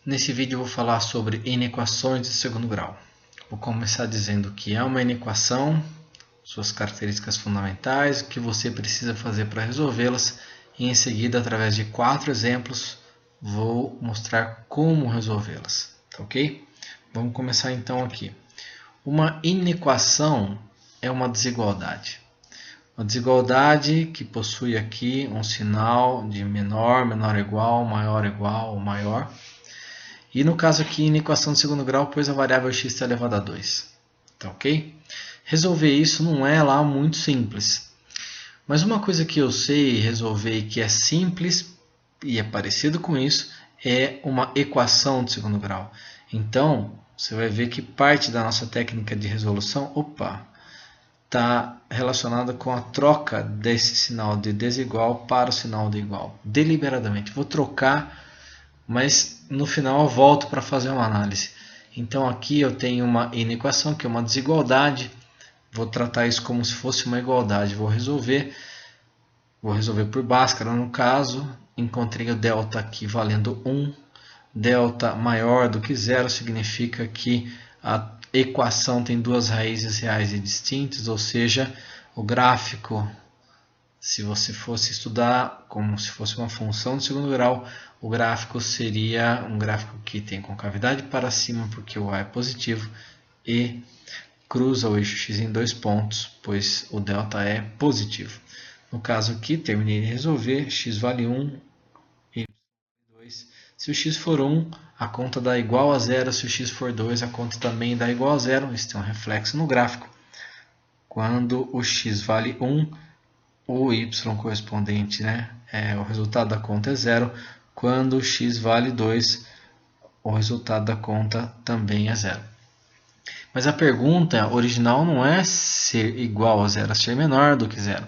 Nesse vídeo eu vou falar sobre inequações de segundo grau. Vou começar dizendo que é uma inequação, suas características fundamentais, o que você precisa fazer para resolvê-las, e em seguida, através de 4 exemplos, vou mostrar como resolvê-las, tá ok? Vamos começar então aqui. Uma inequação é uma desigualdade. Uma desigualdade que possui aqui um sinal de menor, menor ou igual ou maior. E no caso aqui, inequação de segundo grau, pois a variável x está elevada a 2. Tá ok? Resolver isso não é lá muito simples. Mas uma coisa que eu sei resolver e que é simples e é parecido com isso é uma equação de segundo grau. Então, você vai ver que parte da nossa técnica de resolução, está relacionada com a troca desse sinal de desigual para o sinal de igual. Deliberadamente. Vou trocar, mas no final eu volto para fazer uma análise. Então aqui eu tenho uma inequação, que é uma desigualdade. Vou tratar isso como se fosse uma igualdade. Vou resolver por Bhaskara no caso. Encontrei o delta aqui valendo 1. Delta maior do que 0 significa que a equação tem duas raízes reais e distintas, ou seja, o gráfico, se você fosse estudar como se fosse uma função de segundo grau, o gráfico seria um gráfico que tem concavidade para cima, porque o A é positivo, e cruza o eixo x em 2 pontos, pois o delta é positivo. No caso aqui, terminei de resolver, x vale 1, y 2. Se o x for 1, a conta dá igual a 0. Se o x for 2, a conta também dá igual a 0. Isso tem um reflexo no gráfico. Quando o x vale 1, o y correspondente, o resultado da conta é 0. Quando o x vale 2, o resultado da conta também é 0. Mas a pergunta original não é ser igual a 0, é ser menor do que 0.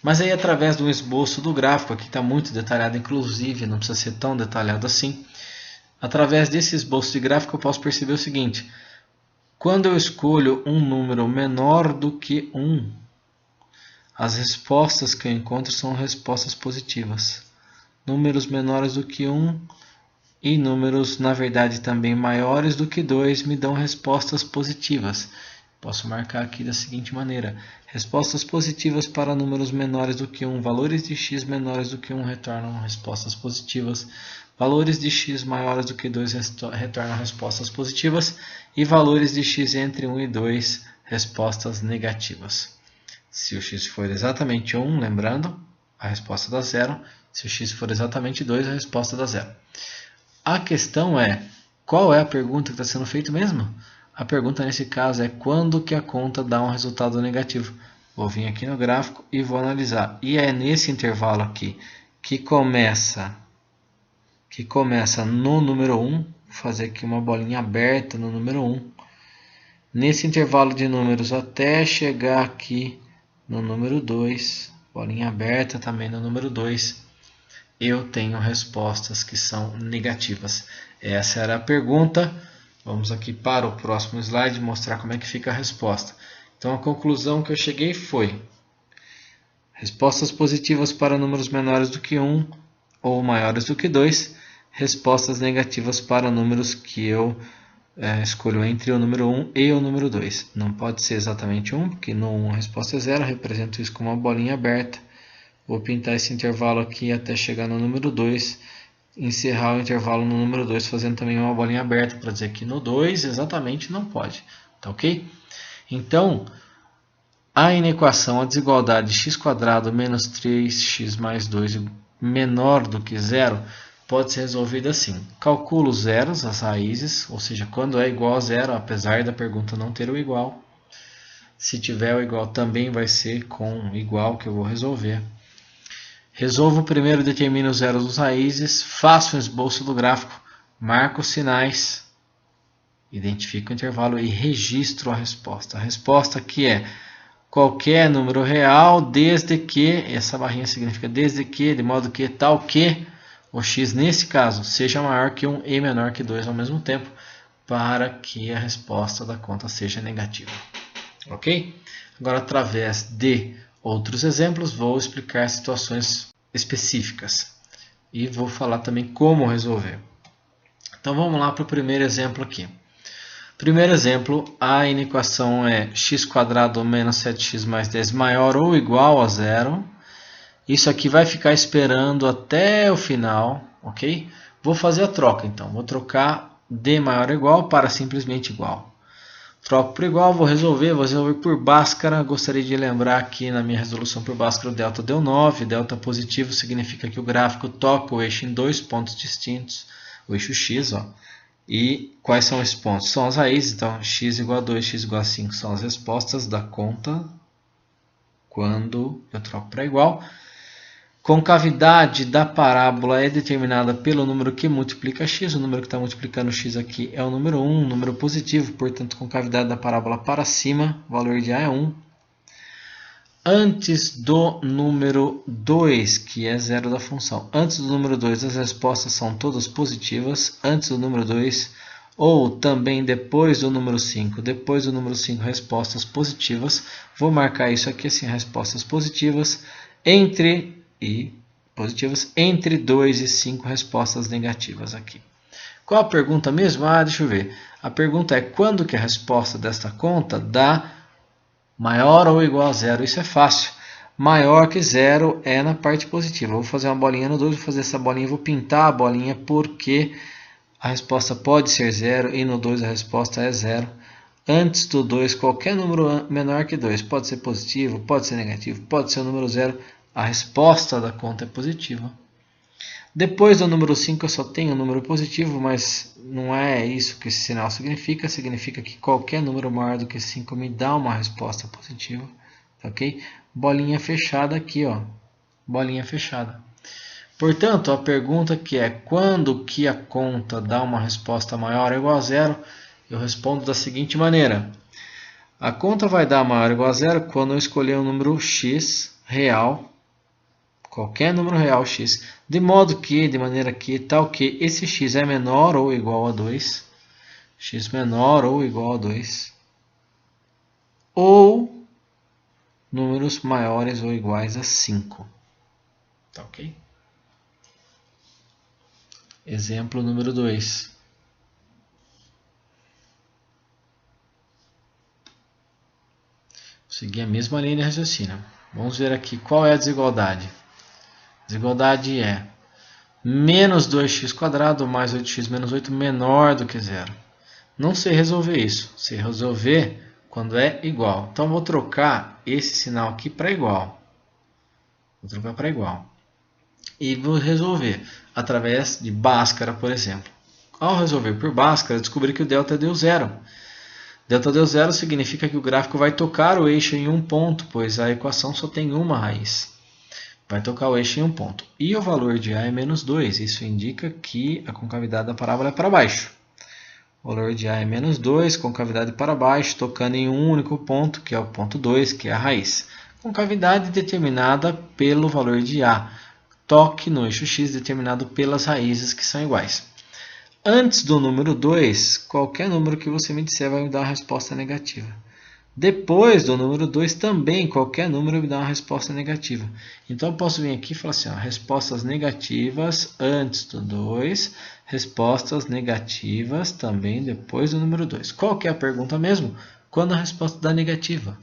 Mas aí, através do esboço do gráfico, aqui está muito detalhado, inclusive, não precisa ser tão detalhado assim. Através desse esboço de gráfico, eu posso perceber o seguinte. Quando eu escolho um número menor do que 1, as respostas que eu encontro são respostas positivas. Números menores do que 1 e números, na verdade, também maiores do que 2 me dão respostas positivas. Posso marcar aqui da seguinte maneira. Respostas positivas para números menores do que 1. Valores de x menores do que 1 retornam respostas positivas. Valores de x maiores do que 2 retornam respostas positivas. E valores de x entre 1 e 2, respostas negativas. Se o x for exatamente 1, lembrando, a resposta dá 0. Se o x for exatamente 2, a resposta dá 0. A questão é, qual é a pergunta que está sendo feita mesmo? A pergunta nesse caso é quando que a conta dá um resultado negativo. Vou vir aqui no gráfico e vou analisar. E é nesse intervalo aqui que começa no número 1. Vou fazer aqui uma bolinha aberta no número 1. Nesse intervalo de números até chegar aqui no número 2, bolinha aberta também no número 2, eu tenho respostas que são negativas. Essa era a pergunta. Vamos aqui para o próximo slide mostrar como é que fica a resposta. Então a conclusão que eu cheguei foi: respostas positivas para números menores do que 1 ou maiores do que 2. Respostas negativas para números que eu escolho entre o número 1 e o número 2. Não pode ser exatamente 1, porque no 1 a resposta é 0. Represento isso com uma bolinha aberta. Vou pintar esse intervalo aqui até chegar no número 2. Encerrar o intervalo no número 2, fazendo também uma bolinha aberta para dizer que no 2 exatamente não pode. Tá ok? Então, a inequação, a desigualdade x² menos 3x mais 2 menor do que 0 pode ser resolvida assim. Calculo os zeros, as raízes, ou seja, quando é igual a 0, apesar da pergunta não ter o igual. Se tiver o igual, também vai ser com o igual que eu vou resolver. Resolvo primeiro, determino os zeros dos raízes, faço um esboço do gráfico, marco os sinais, identifico o intervalo e registro a resposta. A resposta aqui é qualquer número real, desde que, essa barrinha significa desde que, de modo que tal que o x nesse caso seja maior que 1 e menor que 2 ao mesmo tempo, para que a resposta da conta seja negativa. Ok? Agora, através de outros exemplos, vou explicar situações específicas e vou falar também como resolver. Então vamos lá para o primeiro exemplo aqui. Primeiro exemplo, a inequação é x² menos 7x mais 10 maior ou igual a zero. Isso aqui vai ficar esperando até o final, ok? Vou fazer a troca então, vou trocar de maior ou igual para simplesmente igual. Troco por igual, vou resolver por Bhaskara. Gostaria de lembrar que na minha resolução por Bhaskara o delta deu 9. Delta positivo significa que o gráfico toca o eixo em dois pontos distintos, o eixo x, ó. E quais são esses pontos? São as raízes, então x igual a 2, x igual a 5 são as respostas da conta quando eu troco para igual. Concavidade da parábola é determinada pelo número que multiplica x. O número que está multiplicando x aqui é o número 1, um número positivo, portanto, concavidade da parábola para cima, o valor de A é 1. Antes do número 2, que é zero da função. Antes do número 2, as respostas são todas positivas. Antes do número 2, ou também depois do número 5. Depois do número 5, respostas positivas. Vou marcar isso aqui assim, respostas positivas. Entre 2 e 5 respostas negativas aqui. Qual a pergunta mesmo? Deixa eu ver. A pergunta é quando que a resposta desta conta dá maior ou igual a zero? Isso é fácil. Maior que zero é na parte positiva. Eu vou fazer uma bolinha no 2, vou fazer essa bolinha, vou pintar a bolinha porque a resposta pode ser zero e no 2 a resposta é zero. Antes do 2, qualquer número menor que 2. Pode ser positivo, pode ser negativo, pode ser o número zero. A resposta da conta é positiva. Depois do número 5 eu só tenho o número positivo, mas não é isso que esse sinal significa. Significa que qualquer número maior do que 5 me dá uma resposta positiva. Ok? Bolinha fechada aqui, ó. Bolinha fechada. Portanto, a pergunta que é quando que a conta dá uma resposta maior ou igual a zero, eu respondo da seguinte maneira. A conta vai dar maior ou igual a zero quando eu escolher um número x real, qualquer número real x, de maneira que, tal que esse x é menor ou igual a 2, x menor ou igual a 2, ou números maiores ou iguais a 5. Tá ok? Exemplo número 2. Vou seguir a mesma linha de raciocínio. Vamos ver aqui qual é a desigualdade. A desigualdade é menos 2x² mais 8x menos 8 menor do que zero. Não sei resolver isso. Sei resolver quando é igual. Então, vou trocar esse sinal aqui para igual. Vou trocar para igual. E vou resolver através de Bhaskara, por exemplo. Ao resolver por Bhaskara, descobri que o delta deu zero. Delta deu zero significa que o gráfico vai tocar o eixo em um ponto, pois a equação só tem uma raiz. Vai tocar o eixo em um ponto. E o valor de A é menos 2. Isso indica que a concavidade da parábola é para baixo. O valor de A é menos 2, concavidade para baixo, tocando em um único ponto, que é o ponto 2, que é a raiz. Concavidade determinada pelo valor de A. Toque no eixo x determinado pelas raízes que são iguais. Antes do número 2, qualquer número que você me disser vai me dar uma resposta negativa. Depois do número 2, também qualquer número me dá uma resposta negativa. Então, eu posso vir aqui e falar assim, ó, respostas negativas antes do 2, respostas negativas também depois do número 2. Qual que é a pergunta mesmo? Quando a resposta dá negativa.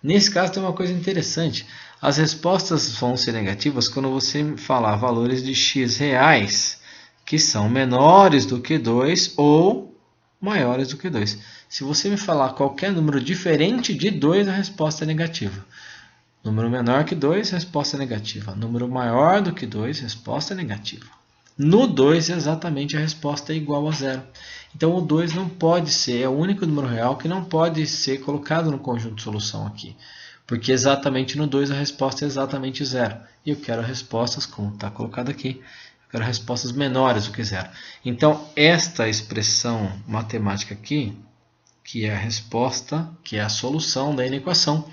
Nesse caso, tem uma coisa interessante. As respostas vão ser negativas quando você falar valores de x reais que são menores do que 2 ou maiores do que 2. Se você me falar qualquer número diferente de 2, a resposta é negativa. Número menor que 2, resposta negativa. Número maior do que 2, resposta negativa. No 2, exatamente a resposta é igual a zero. Então, o 2 não pode ser, é o único número real que não pode ser colocado no conjunto de solução aqui. Porque exatamente no 2 a resposta é exatamente zero. E eu quero respostas, como está colocado aqui, eu quero respostas menores do que zero. Então, esta expressão matemática aqui, que é a resposta, que é a solução da inequação,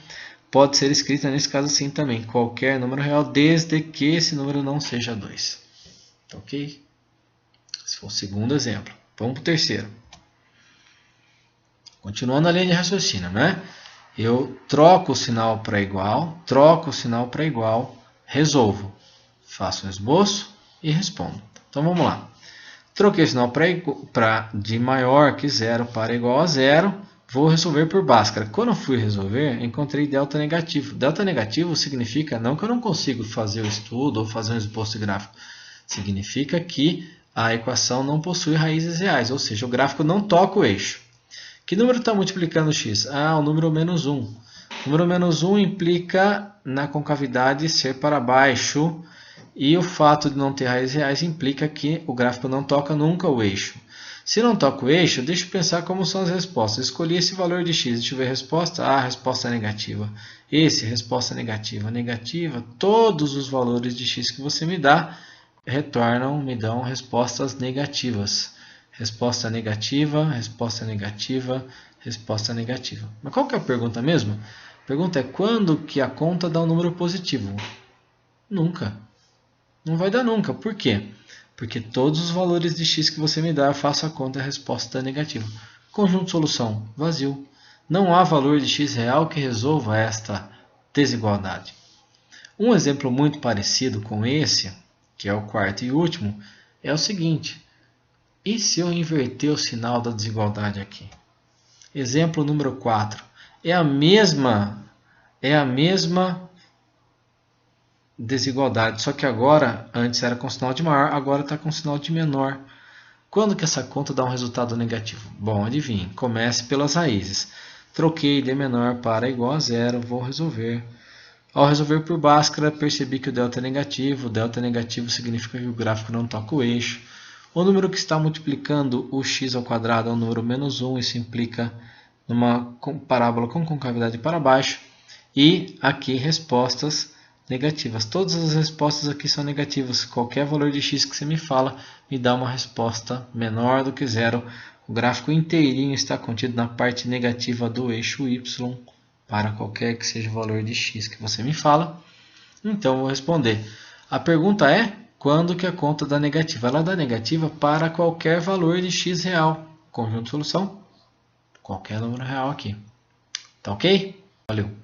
pode ser escrita nesse caso assim também. Qualquer número real, desde que esse número não seja 2. Ok? Esse foi o segundo exemplo. Vamos para o terceiro. Continuando a linha de raciocínio, né? Eu troco o sinal para igual, resolvo. Faço um esboço e respondo. Então vamos lá. Troquei o sinal de maior que zero para igual a zero. Vou resolver por Bhaskara. Quando eu fui resolver, encontrei delta negativo. Delta negativo significa não que eu não consigo fazer o estudo ou fazer um esboço gráfico. Significa que a equação não possui raízes reais, ou seja, o gráfico não toca o eixo. Que número está multiplicando x? Ah, o número menos 1. O número menos 1 implica na concavidade ser para baixo. E o fato de não ter raízes reais implica que o gráfico não toca nunca o eixo. Se não toca o eixo, deixa eu pensar como são as respostas. Escolhi esse valor de x. Deixa eu ver a resposta. Ah, a resposta é negativa. Resposta negativa. Negativa. Todos os valores de x que você me dá me dão respostas negativas. Resposta negativa, resposta negativa, resposta negativa. Mas qual que é a pergunta mesmo? A pergunta é quando que a conta dá um número positivo? Nunca. Não vai dar nunca. Por quê? Porque todos os valores de x que você me dá, eu faço a conta e a resposta é negativa. Conjunto de solução, vazio. Não há valor de x real que resolva esta desigualdade. Um exemplo muito parecido com esse, que é o quarto e último, é o seguinte. E se eu inverter o sinal da desigualdade aqui? Exemplo número 4. É a mesma desigualdade, só que agora, antes era com sinal de maior, agora está com sinal de menor. Quando que essa conta dá um resultado negativo? Bom, adivinhe, comece pelas raízes. Troquei de menor para igual a zero, vou resolver. Ao resolver por Bhaskara, percebi que o delta é negativo. O delta negativo significa que o gráfico não toca o eixo. O número que está multiplicando o x ao quadrado é o número menos 1, isso implica numa parábola com concavidade para baixo. E aqui respostas negativas. Todas as respostas aqui são negativas. Qualquer valor de x que você me fala me dá uma resposta menor do que zero. O gráfico inteirinho está contido na parte negativa do eixo y para qualquer que seja o valor de x que você me fala. Então, vou responder. A pergunta é quando que a conta dá negativa? Ela dá negativa para qualquer valor de x real. Conjunto de solução, qualquer número real aqui. Tá ok? Valeu!